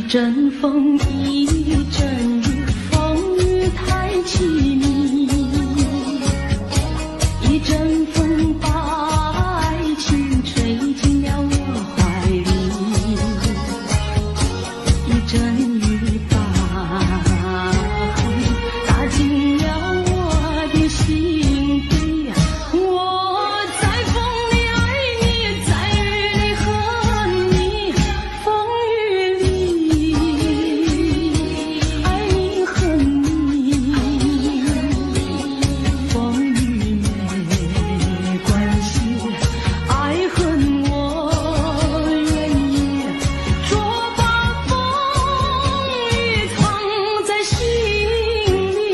阵风，一阵雨，风雨太凄迷。一阵风把爱情吹进了我怀里，一阵雨把恨打进了我的心底。我在风里爱你，在雨里恨你，风雨里爱你恨你，风雨没关系，爱恨我愿意，说把风雨藏在心里。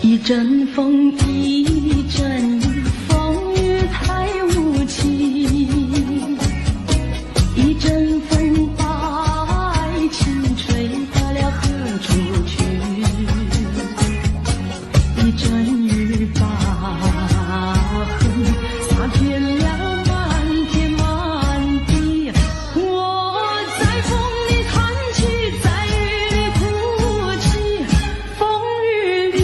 一阵风，一阵雨，风雨太无情。一阵风把爱情吹到了何处去？一阵雨把恨洒遍了满天满地。我在风里叹气，在雨里哭泣，风雨里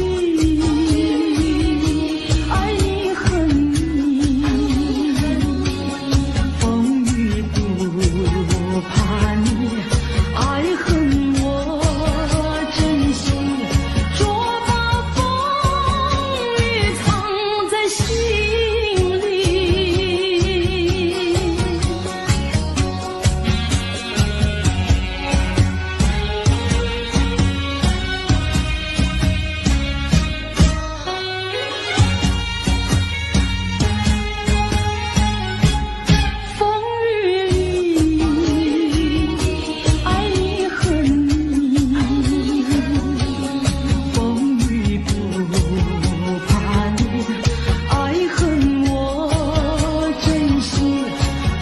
爱你恨你，风雨不怕你，爱恨我珍惜，说把风雨藏在心里。风雨里爱你恨你，风雨不怕你，爱恨我珍惜，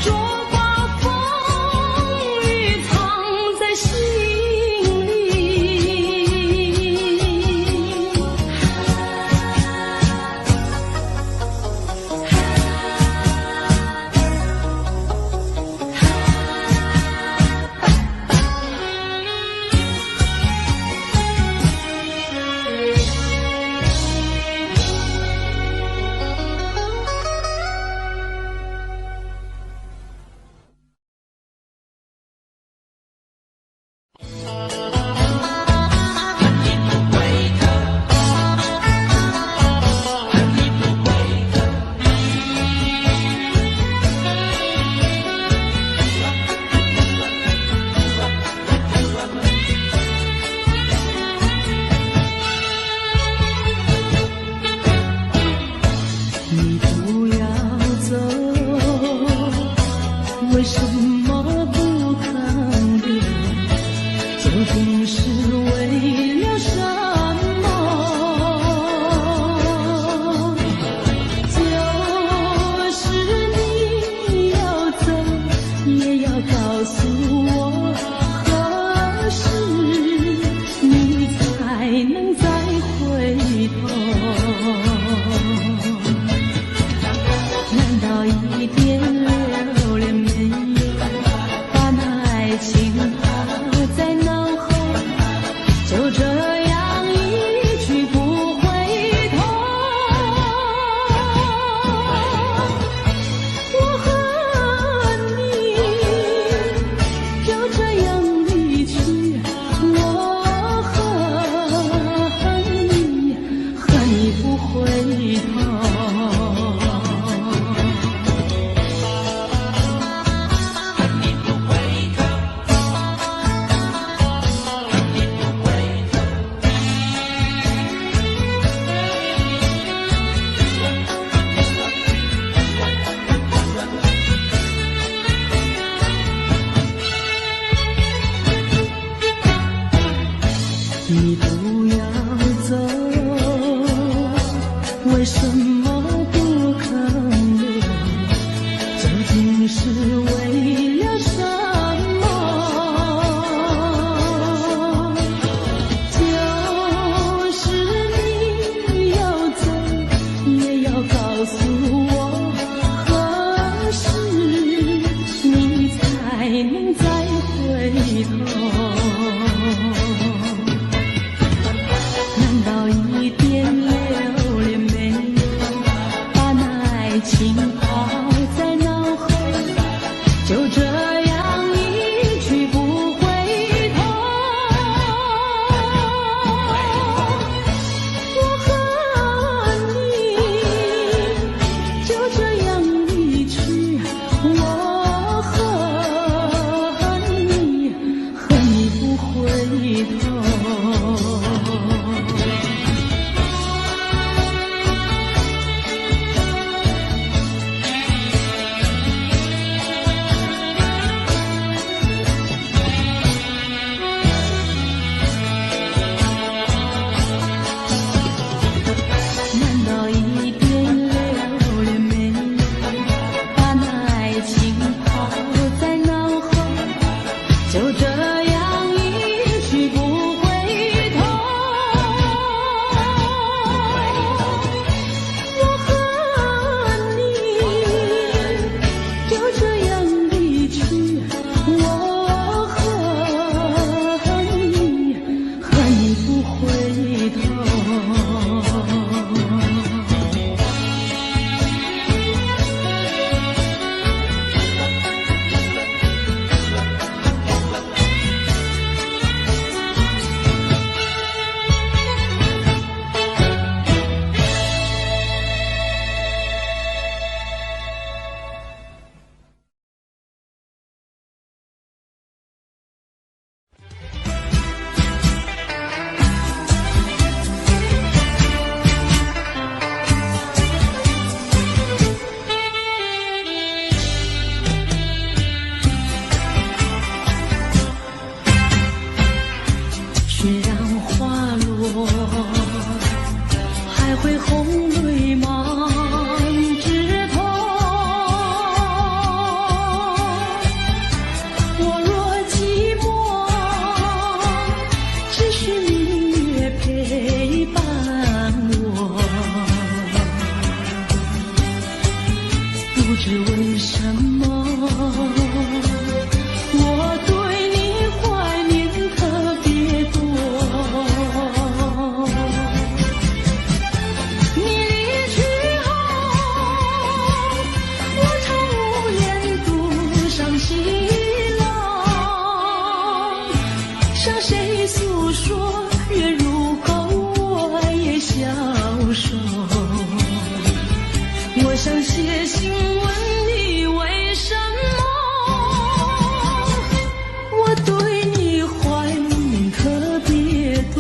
说把风雨藏在心里。你不要走，为什么不肯留？究竟是为了什么？就是你要走，也要告诉我，何时你才能再回头？难道一点留恋没有，把那爱情抛在脑后，就这样一去不回头？我恨你，就这样离去，我恨你，恨你不回头。你不要走，为什么不肯头？难道一点留恋没有，把那爱情抛在脑后，就这样一去不回头？我和你就这样离去，我和你不回头。难道一点留恋没有，把那爱情抛在脑后，就这样一去不回头？我和你就这样离去，我和你不回头。雪让花落，还会红泪满枝头。我若寂寞，只需明月陪伴我。不知为什么，我对你怀念特别多。你离去后，我常无言独上西浪，向谁诉说？月如钩，我也消瘦。我想写信问你为什么，我对你怀念特别多。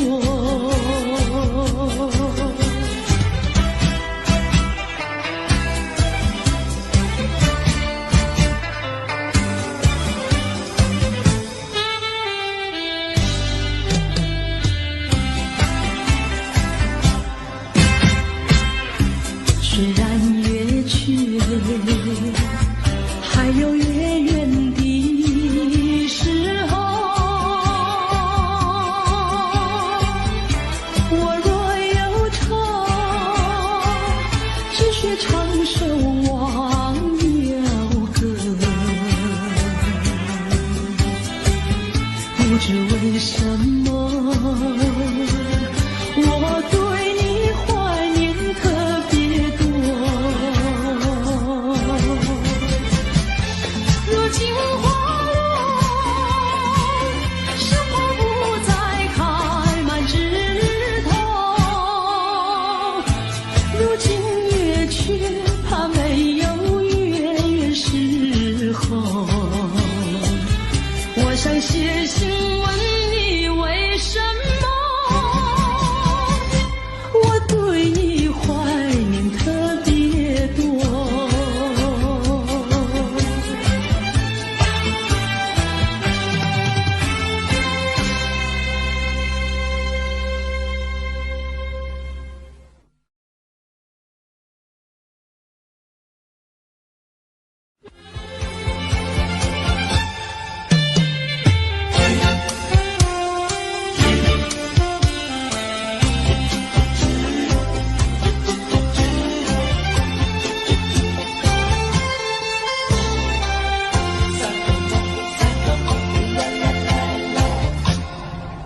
虽然月缺，还有月圆的时候。我若忧愁，只需唱首忘忧歌。不知为什么，我对你怀念特别多。如今花落，是花不再开满枝头。如今月缺，怕没有月圆时候。我想写信问你为什么，我对你怀念特别多。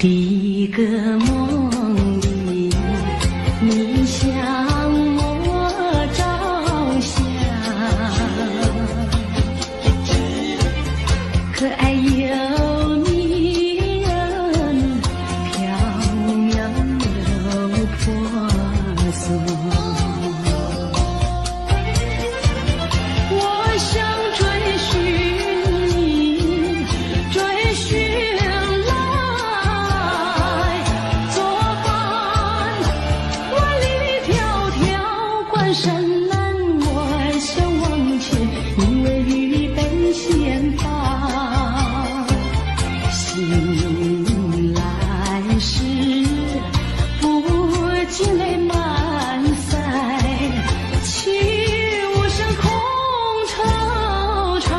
第一个梦里，你向我照相，可爱又迷人，飘渺又婆娑。我想追寻你，追寻来作伴。万里迢迢关山难，我想往前，你为预备先发。醒来时，不禁泪满腮，泣无声空惆怅。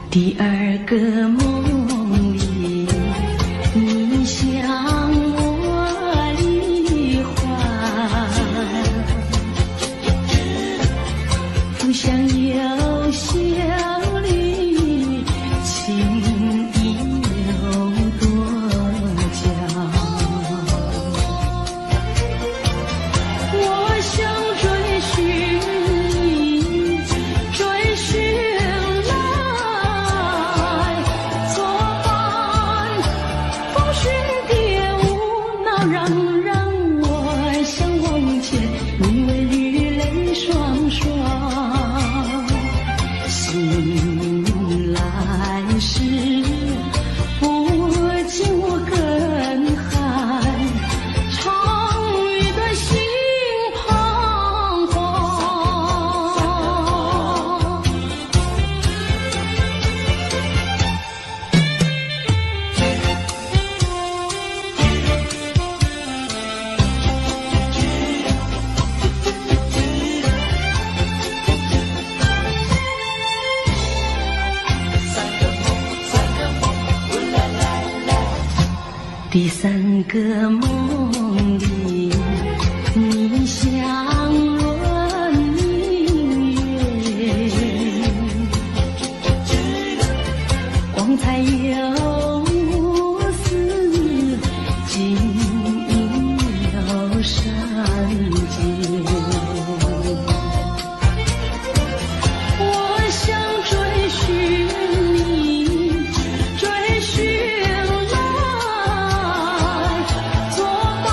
第二个梦里，你向我离怀，浮想又笑里，情意有多娇。我想追寻你，追寻来作伴。风雪蝶舞闹嚷嚷，我想往前，你为绿泪双双。醒来时，不禁我更寒，长雨的心彷徨。第三个梦里，你向我明月，光彩又无私，晶莹又善洁。我想追寻你，追寻来作伴。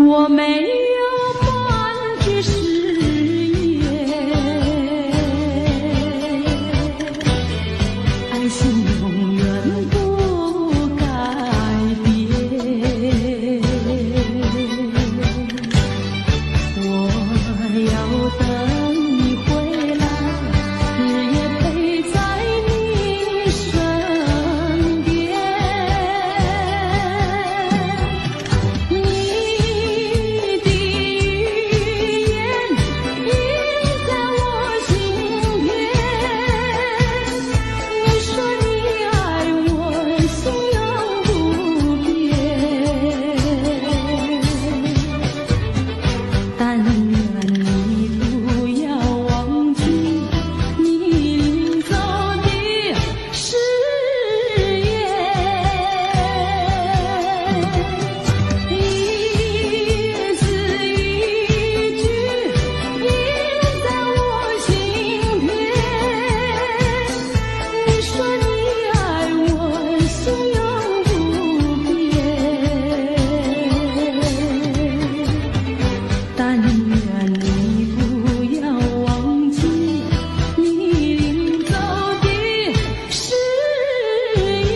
我没有半句誓言，爱情永远不改变。我要等你回来，日夜陪在你身边。你的语言印在我心田，你说你爱我，心永不变。但愿你不要忘记你临走的誓言，一字一句印在我心田。你说你爱我，心永不变。但愿你不要忘记你临走的誓言。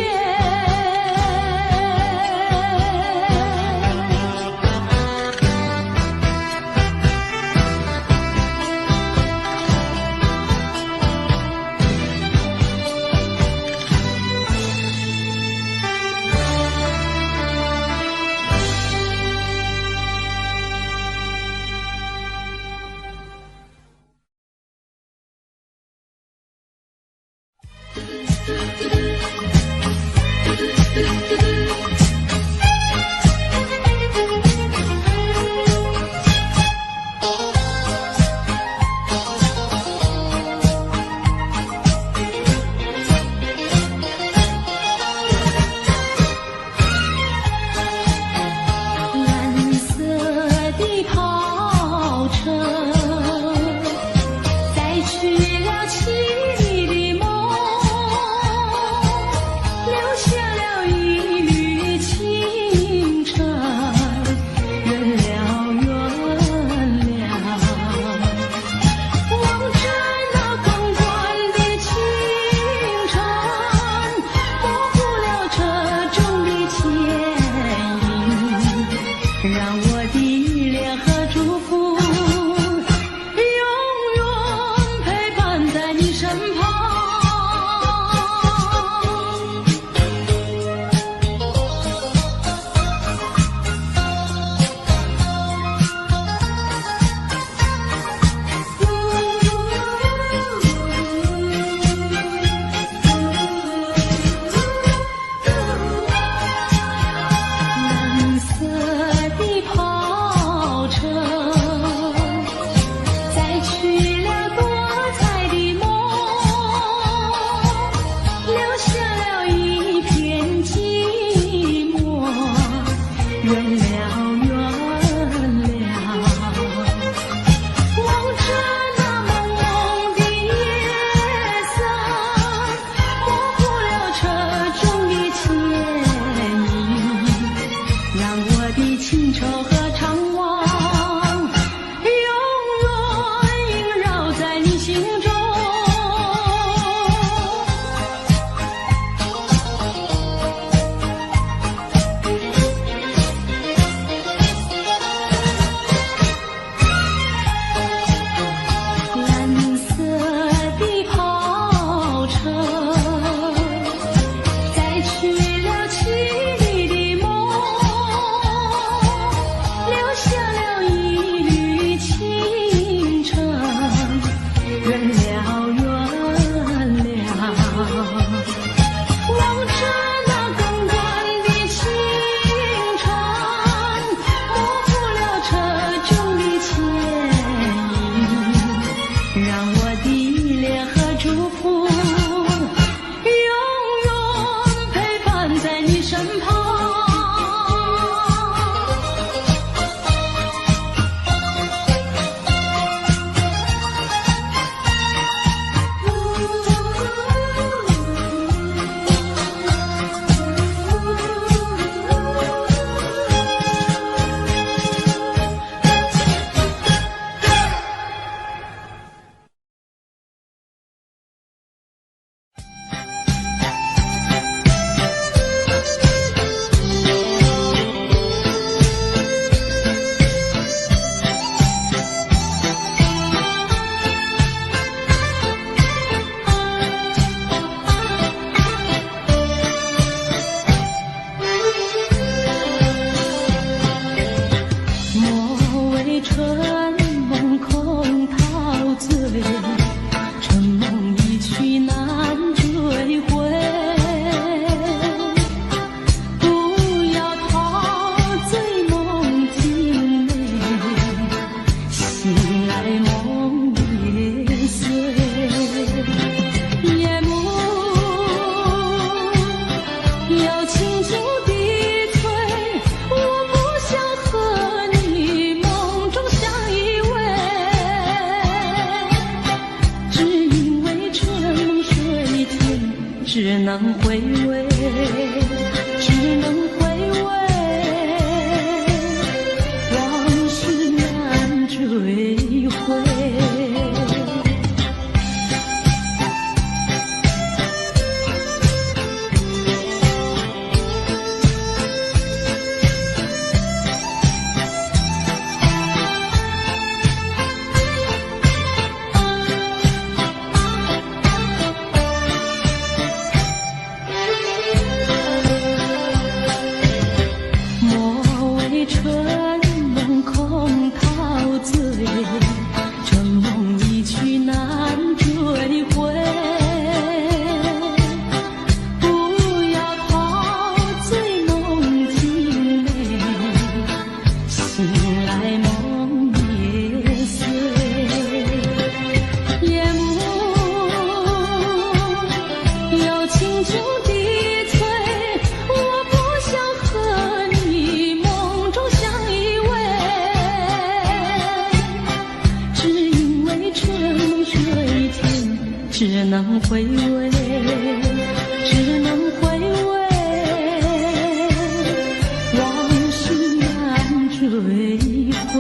蓝色的跑车载去了七里的梦，留下了一能回味，只能回味，往事难追回。只能回味，只能回味，往事难追回。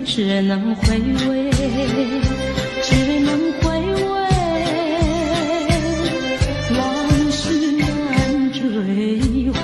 只能回味，只能回味，往事难追回。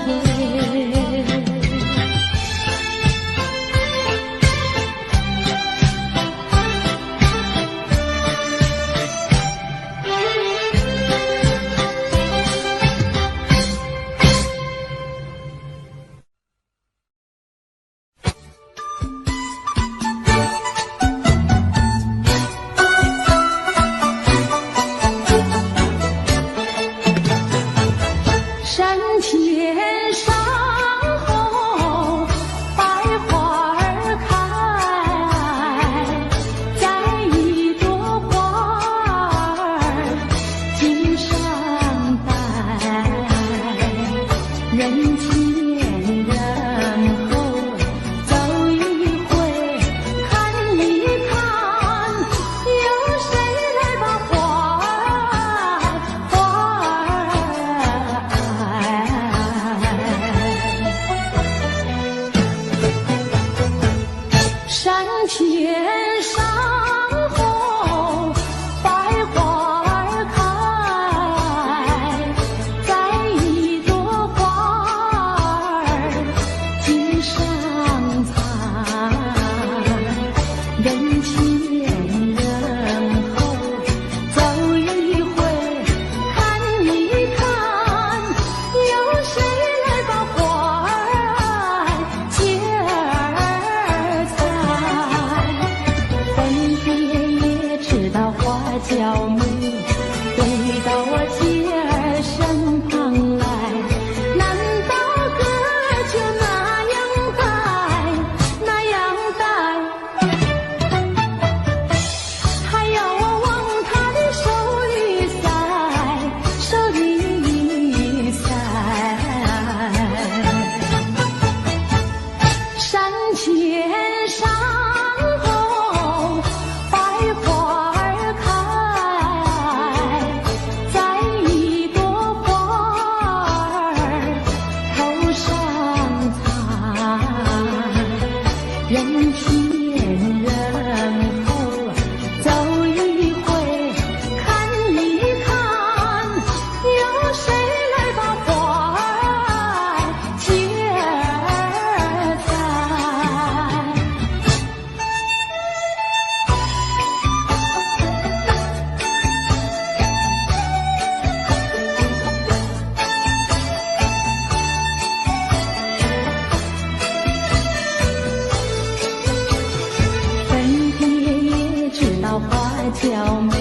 娇美，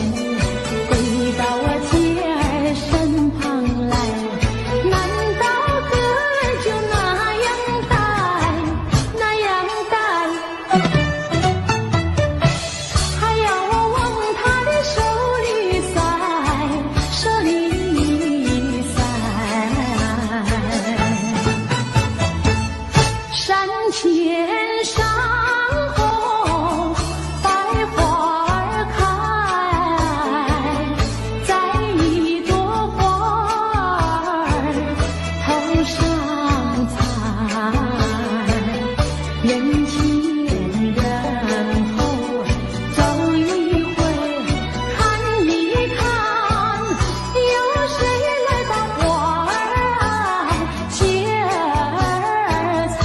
回到我妻儿身旁来。难道歌儿就那样呆，那样呆？还要我往他的手里塞，手里塞。山前山后百花儿开，在一朵花儿头上采。人前人后走一回，看一看，有谁来把花儿接儿采？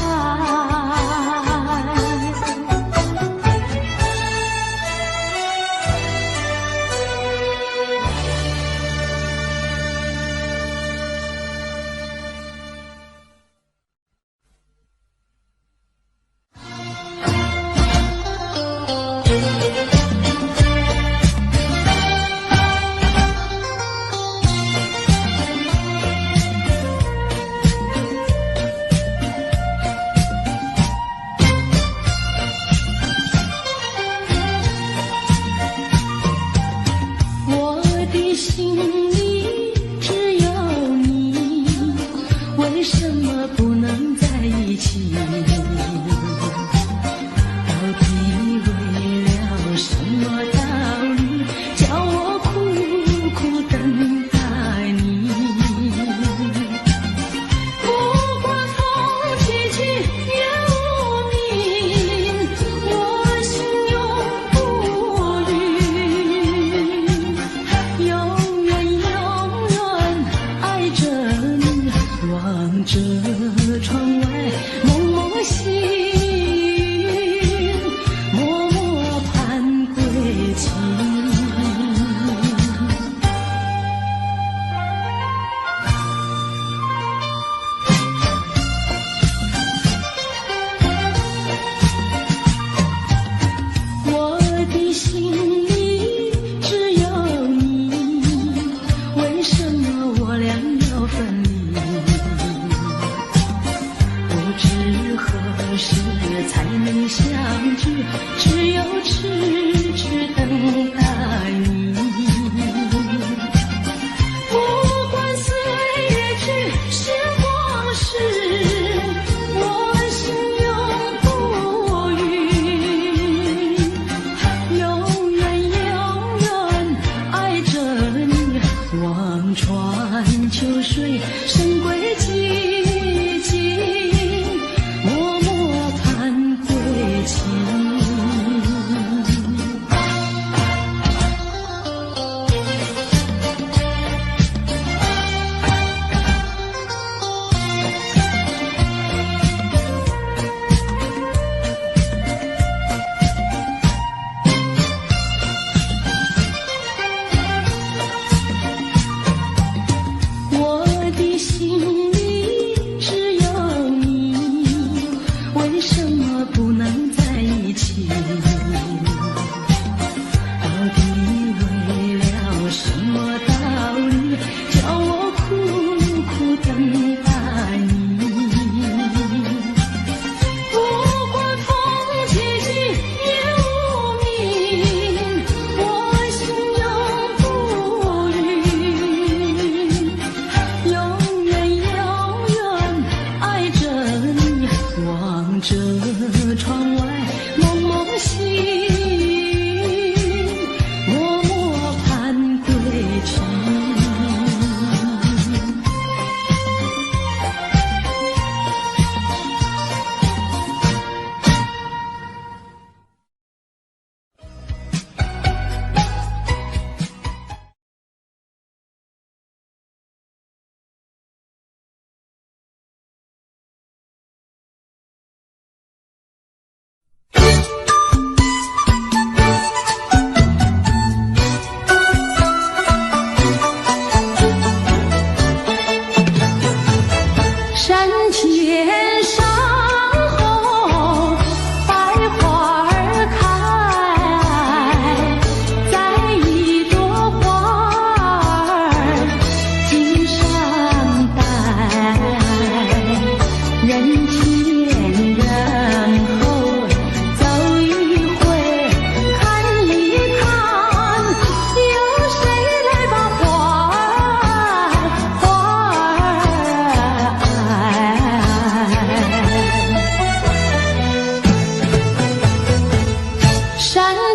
我的心里只有你，为什么不能在一起？到底为了什么道理，叫我苦苦等待你？不管风起起月无明，我心永不渝。永远永远爱着你，望着窗外蒙蒙细雨，默默盼归期。我的心里只有你，为什么我俩要分离？不知何时才能相聚，只有痴痴等待你。不管岁月去，时光逝，我心永不渝。永远永远爱着你，望穿秋水，深归寂静，默默盼归期。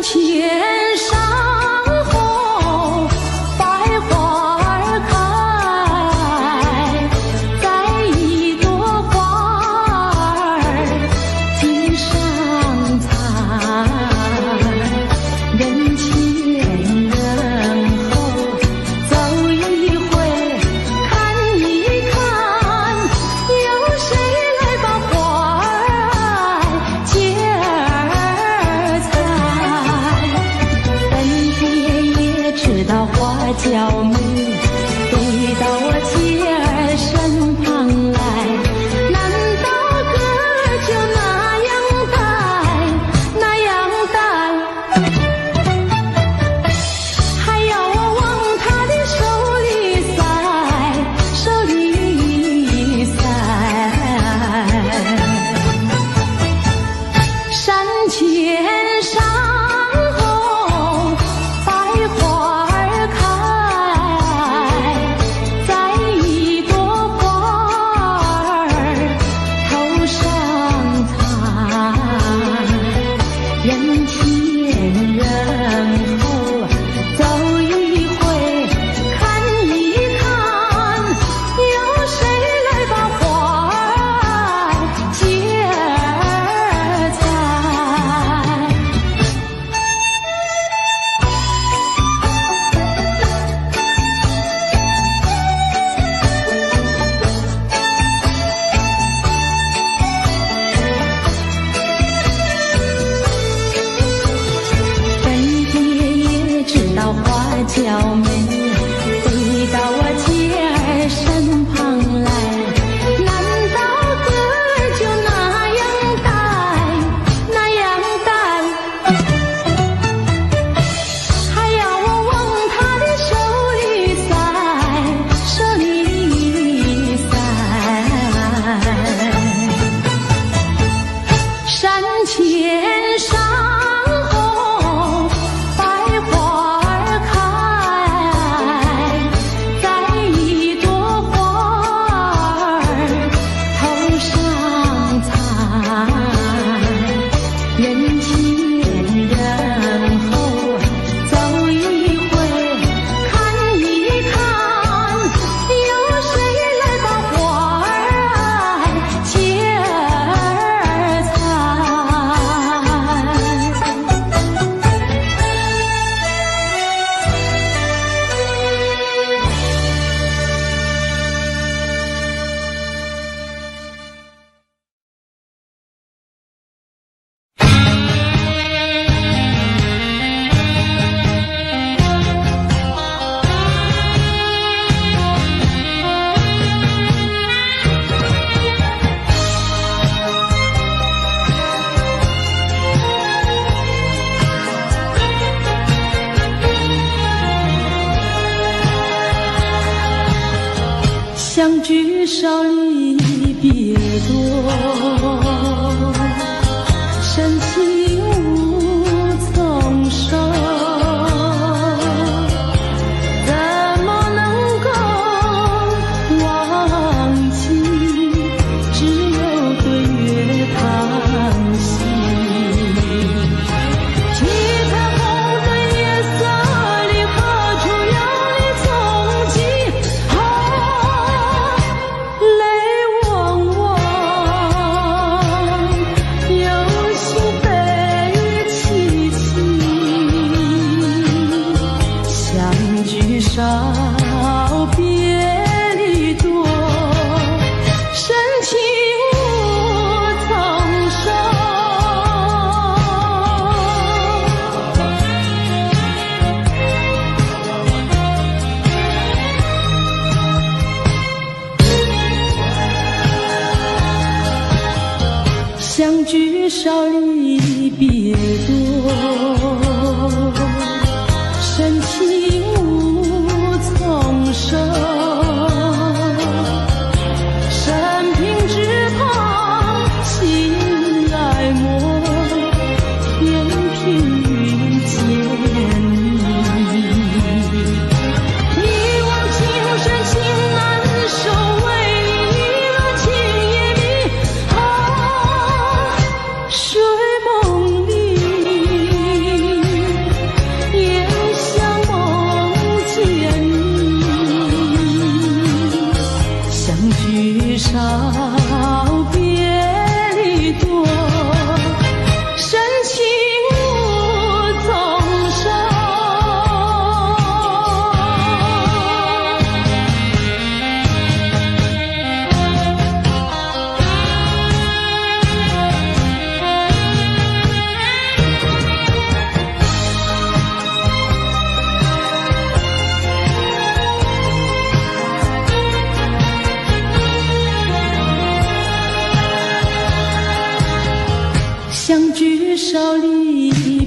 前山后百花儿开，在一朵花儿锦上采，人前人后走一回看一看，有谁来把花儿接儿采？本爹也知道花娇美，飞到我姐儿身旁来，难道哥就那样待，那样待？还要我往他的手里塞，手里塞。山前山后百花儿开，在一朵花儿头上采，人前人后走一回看一看，有谁来把花儿接儿采？本爹也知道花娇美，飞到我姐儿身旁来，难道哥就那样待，那样待？还要我往他的手里塞，手里塞。山前山后百花儿开，在一朵花儿头上采，人前人后走一回看一看，有谁来把花儿接儿采？相聚少离别多，深情无从收，怎么能够忘记？只有对月叹息。几彩虹的夜色里，何处有你踪迹？泪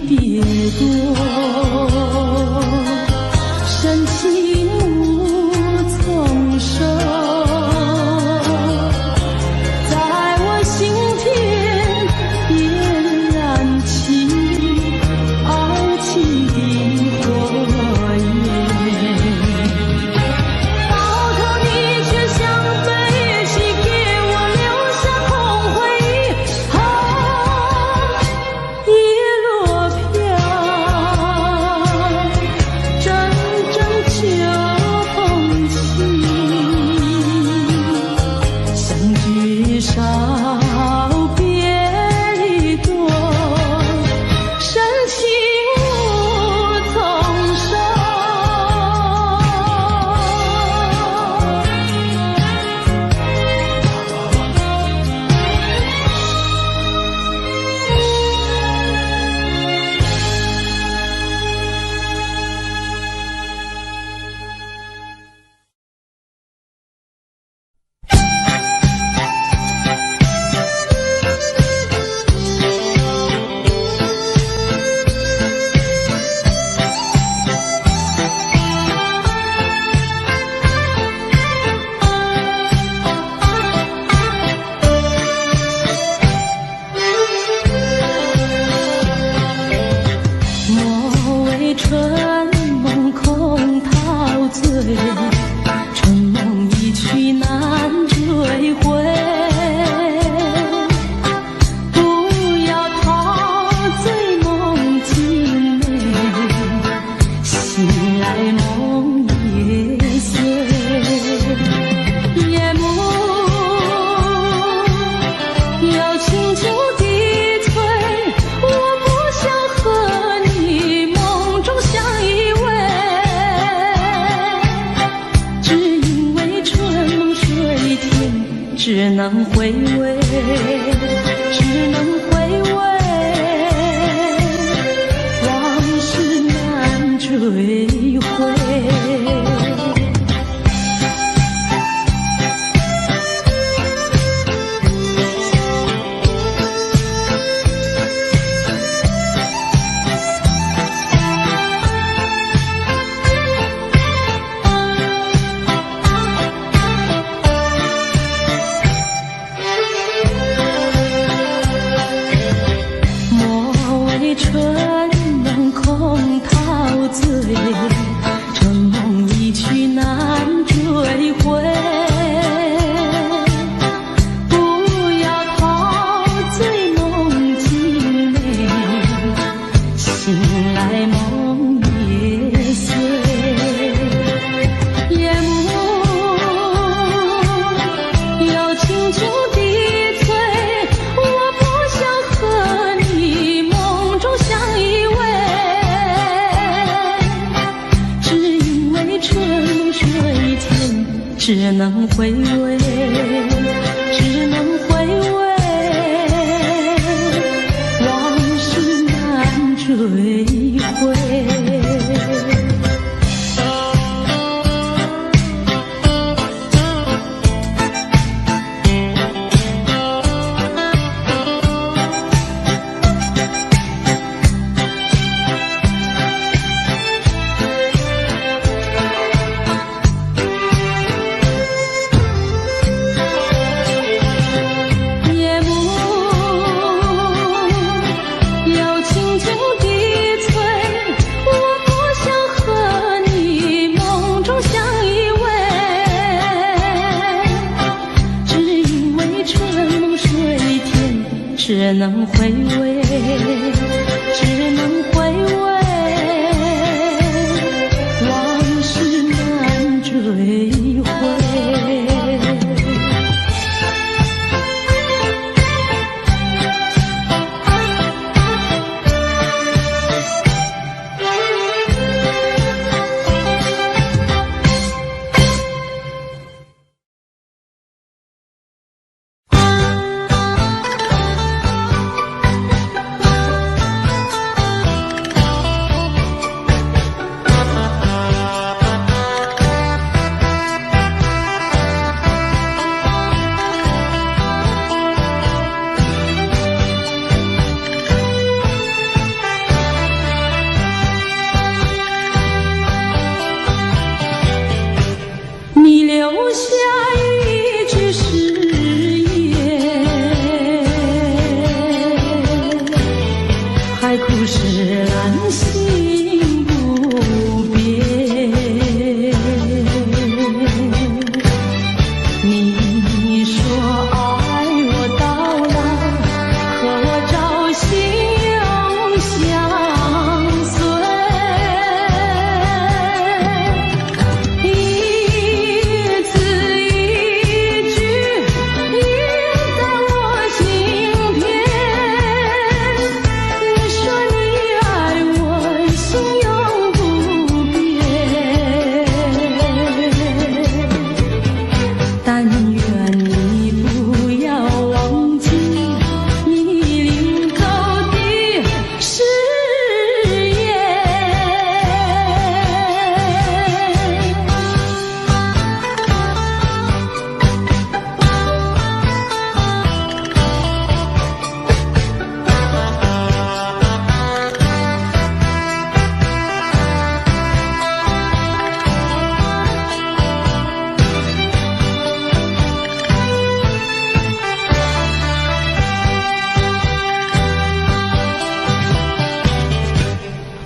别多，深情无从收，在我心田点燃起爱情的火焰。到头你却像废弃，给我留下空回忆。叶落飘，阵阵秋风起，相聚少，别离多，深情无从收。莫为春梦空陶醉，春梦一去难追回。不要陶醉梦境美，醒来梦也碎。夜幕要轻轻地催，我不想和你梦中相依偎，只因为春梦水天，只能回味，只能回味，往事难追回。莫为春梦空陶醉，春梦一去难追回。不要陶醉梦境美，醒来梦也碎。夜幕要轻轻地催，我不想和你梦中相依偎，只因为春梦水天，只能回味，只能回味，往事难追回。夜幕要轻轻地催，我不想和你梦中相依偎，只因为春梦水天，只能回味，只能回味，往事难追回。是安心不变。你说爱我到老，和我朝夕永相随，一字一句印在我心田。你说你爱我，心永不变，但愿你不要忘记你领走的誓言。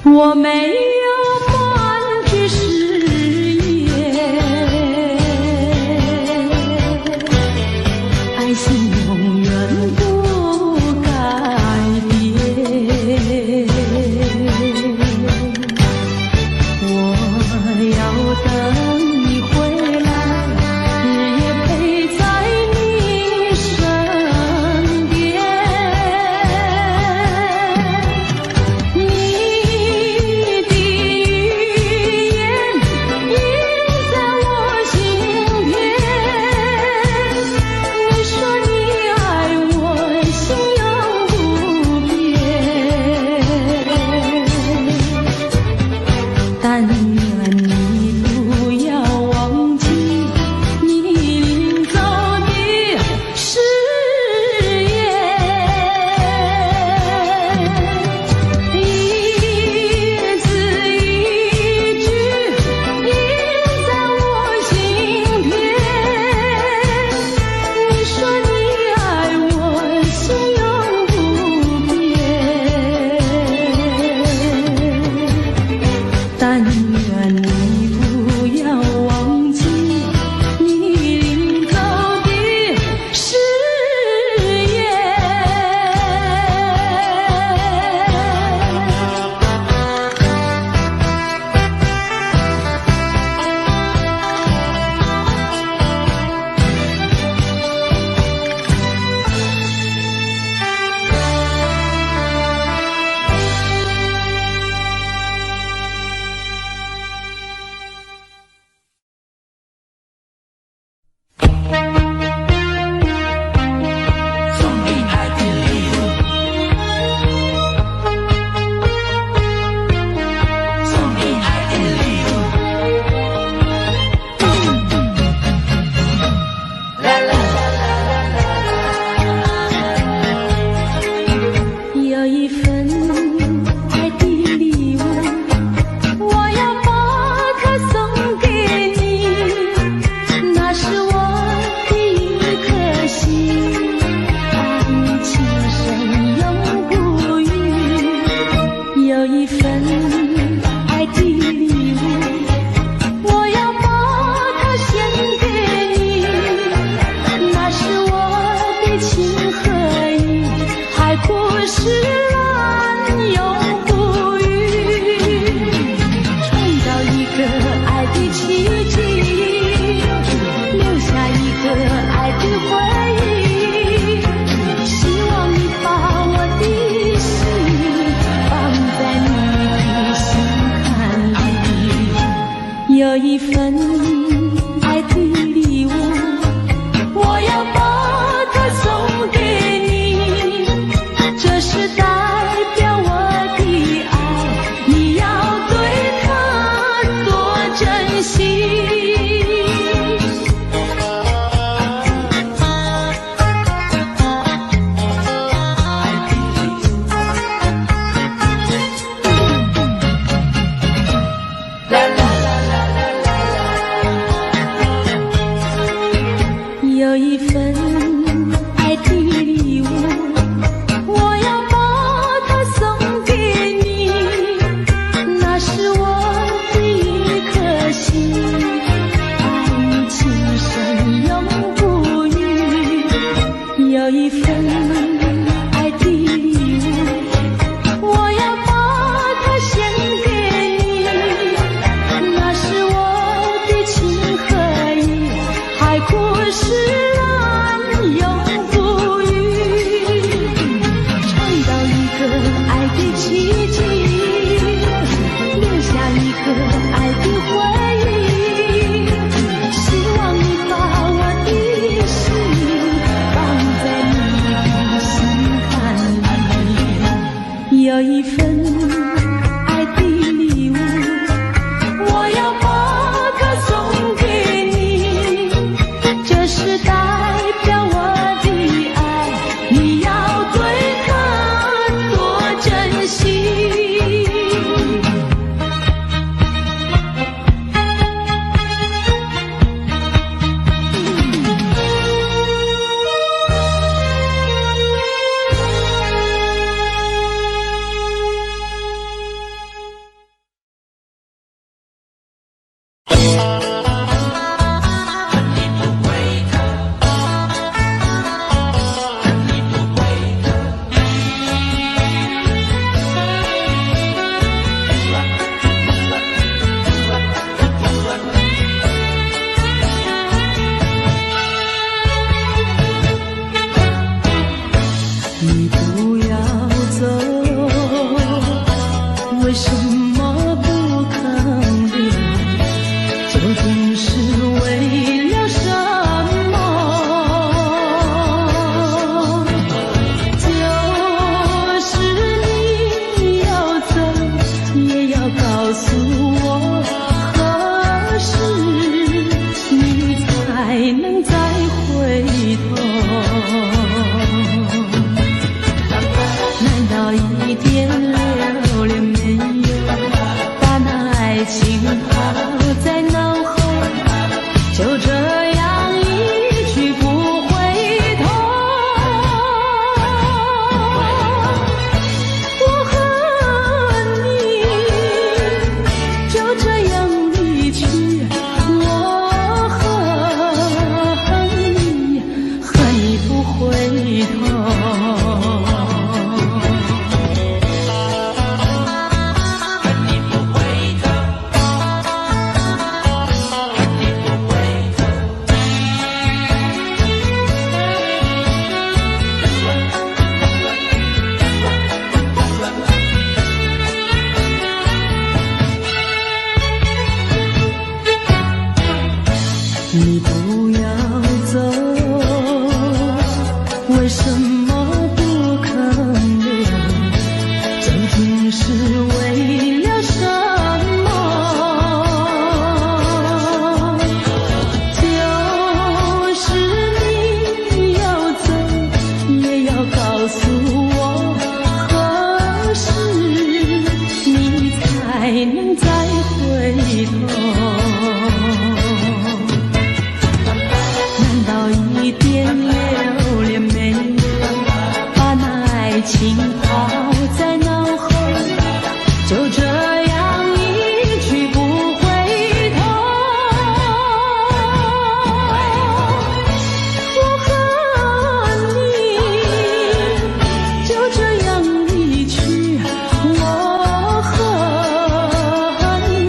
我没有半句誓言，爱情永远不改变。我要等你回来，日夜陪在你身边。你的语言印在我心田。你说你爱我，心永不变，但愿你不要忘记你领走的誓言。一字一句印在我心田。你说你爱我，心永不变，但愿你不要忘记你领走的誓言。送你爱的礼物，送你爱的礼物。啦啦有一份爱的礼物，我要把它送给你，那是我的一颗心，爱你情深永不渝。有一份爱的礼物，我要把它献给你，那是我的情和义，海枯石烂永不渝。创造一个爱的奇迹，留下一个爱的回忆。希望你把我的心放在你的心坎里。有一份爱的礼物，我要把它送给你，这是代表我的爱，你要对它多珍惜。啦啦啦啦啦啦啦。爱的礼物，我要把它送给你，这是代表我的爱，你要对它多珍惜。你不要走，为什么不肯留？究竟是为了什么？就是你要走，也要告诉我，何时你才能再回头？难道一点留恋没有，把那爱情抛在脑后，就这样一去不回头？我和你就这样离去，我和你不回头。你不要走，为什么不肯留？究竟是为了什么？就是你要走，也要告诉我，何时你才能再回头？一点留恋没有，把那爱情抛在脑后，就这样一去不回头。我和你就这样离去，我和你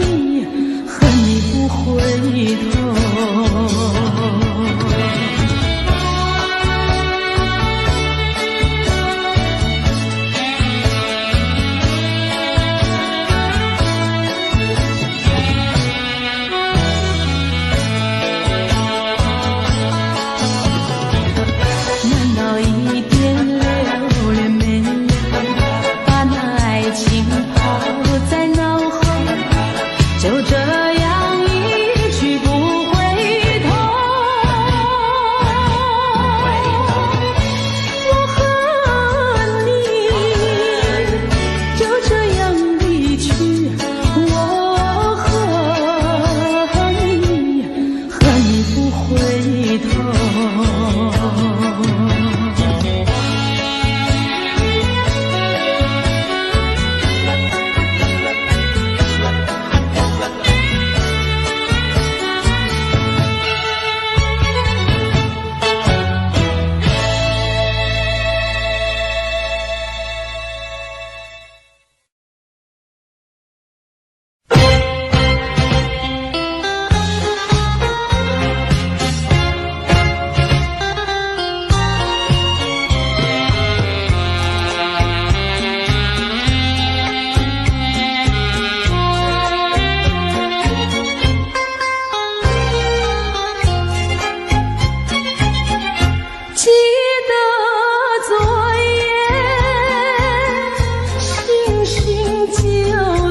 酒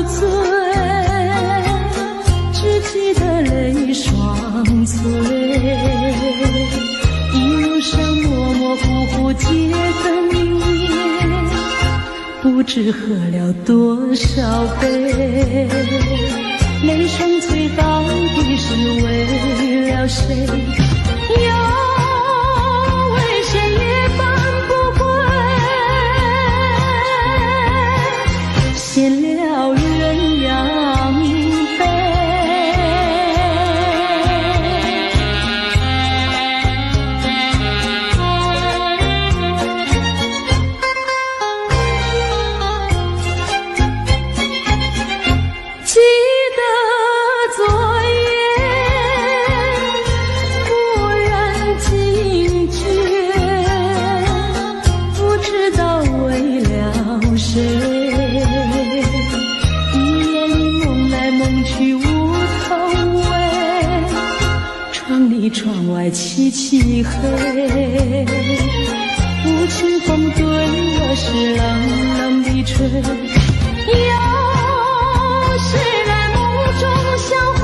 醉，只记得泪双垂。一路上模模糊糊街灯夜，不知喝了多少杯。泪双垂到底是为了谁？又为谁夜半不归？闲了鸳鸯杯。记得昨夜蓦然惊觉，不知道为了谁。一夜里梦来梦去无头尾，窗里窗外漆漆黑。无情风对我是冷冷地吹。谁来梦中相会？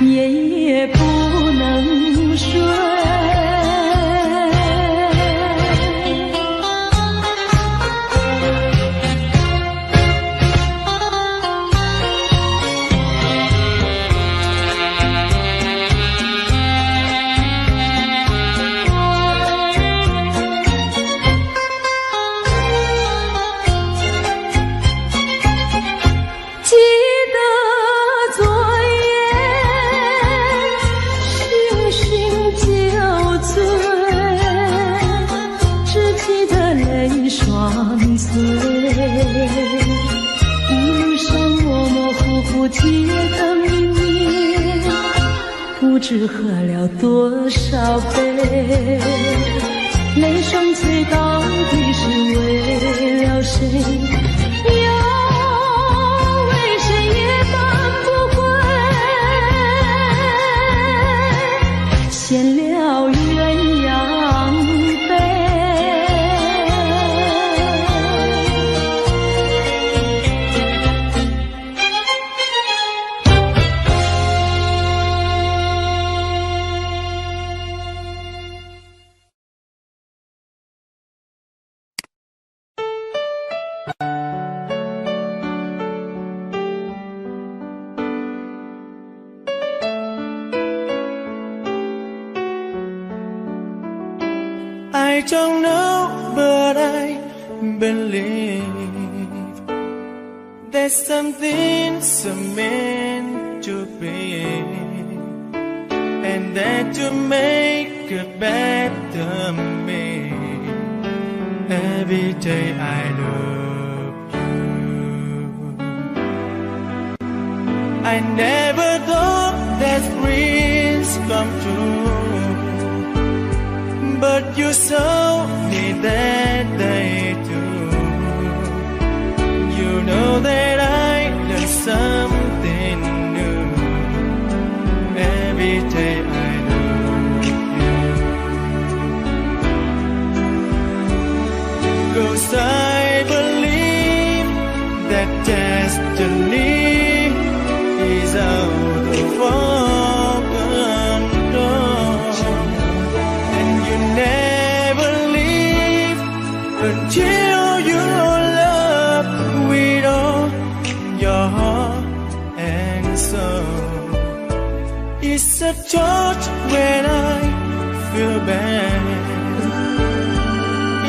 夜夜不能睡。记得昨夜醺醺酒醉，只记得泪双垂。一路上模模糊糊街灯夜，不知喝了多少杯。泪双垂到底是为了谁？闲了鸳鸯杯。I don't know, but I believe there's something so meant to be, and that to make a better me. Every day I love you. I never thought that dreams come true, but you saw me that day too. You know that I learned something new. Every day I love you. 'Cause I believe that destiny is out of our control, and you never leave until you love with all your heart and soul. It's a touch when I feel bad,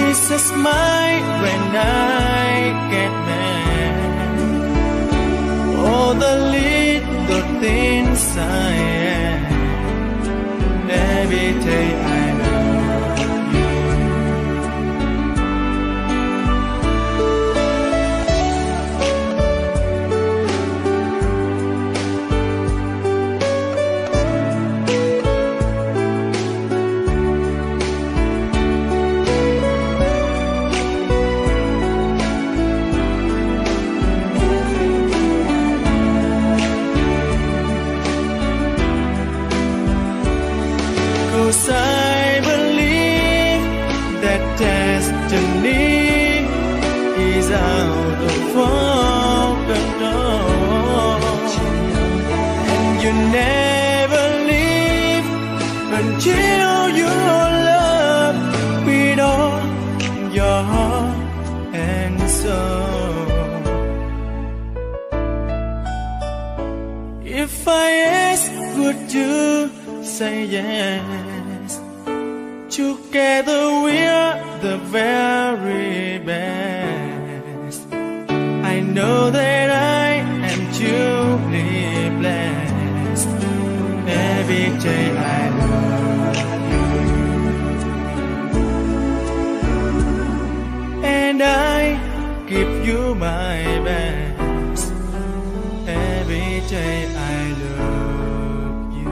it's a smile when I get mad. All the little things I am. Every day I love you. is out of all control, and you never leave until your love with all your heart and soul. If I ask, would you say yes? Together we're the very best. I know that I am truly blessed. Every day I love you, and I give you my best. Every day I love you.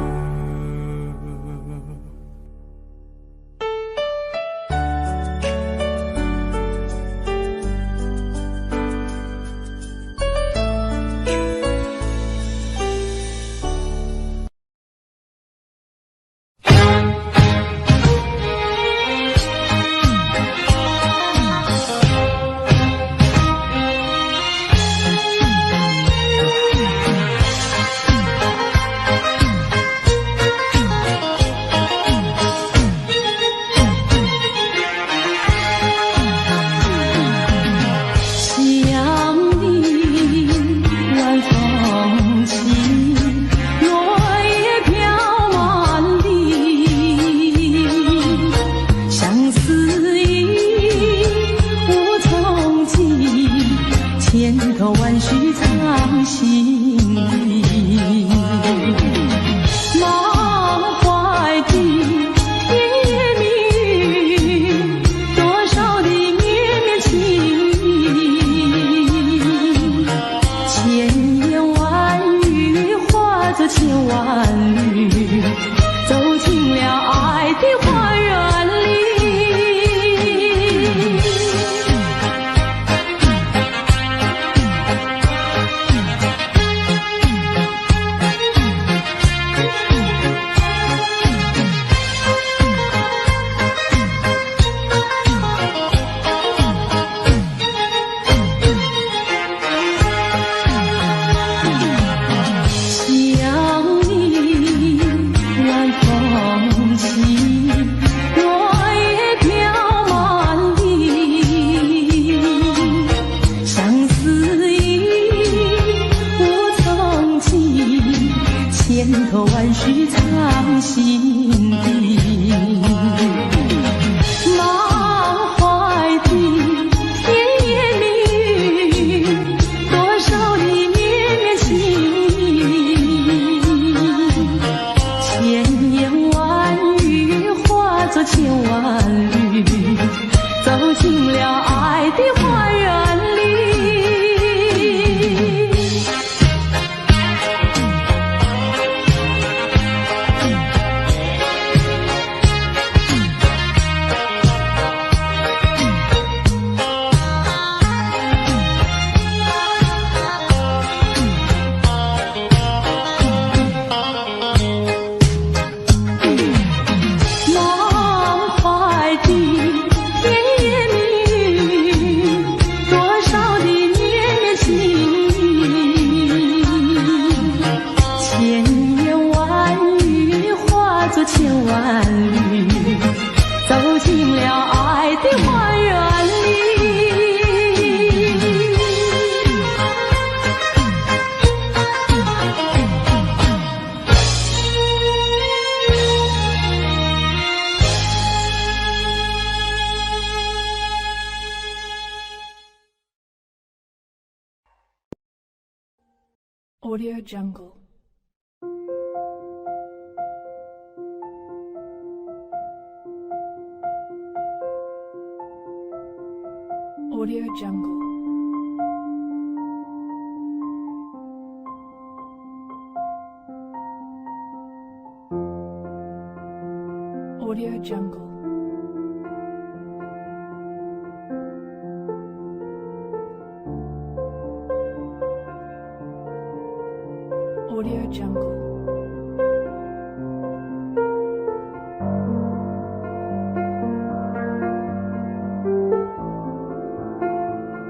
Audio Jungle. Audio Jungle. Audio Jungle. Audio Jungle.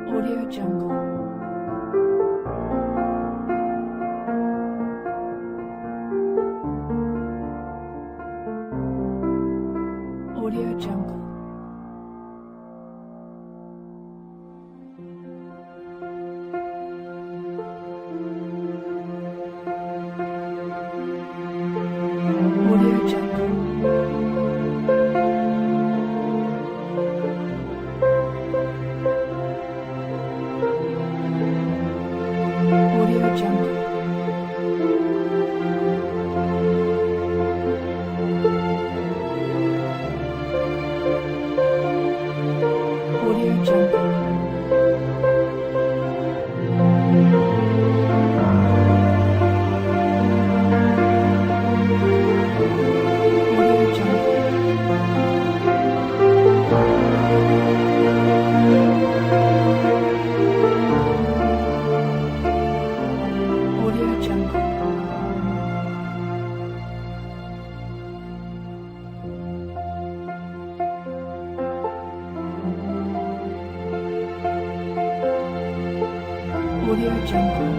Audio Jungle. Audio Jungle. Audio Jungle. Audio Jungle. Audio Jungle. Audio Jungle. Audio Jungle. Audio Jungle.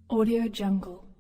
Audio Jungle.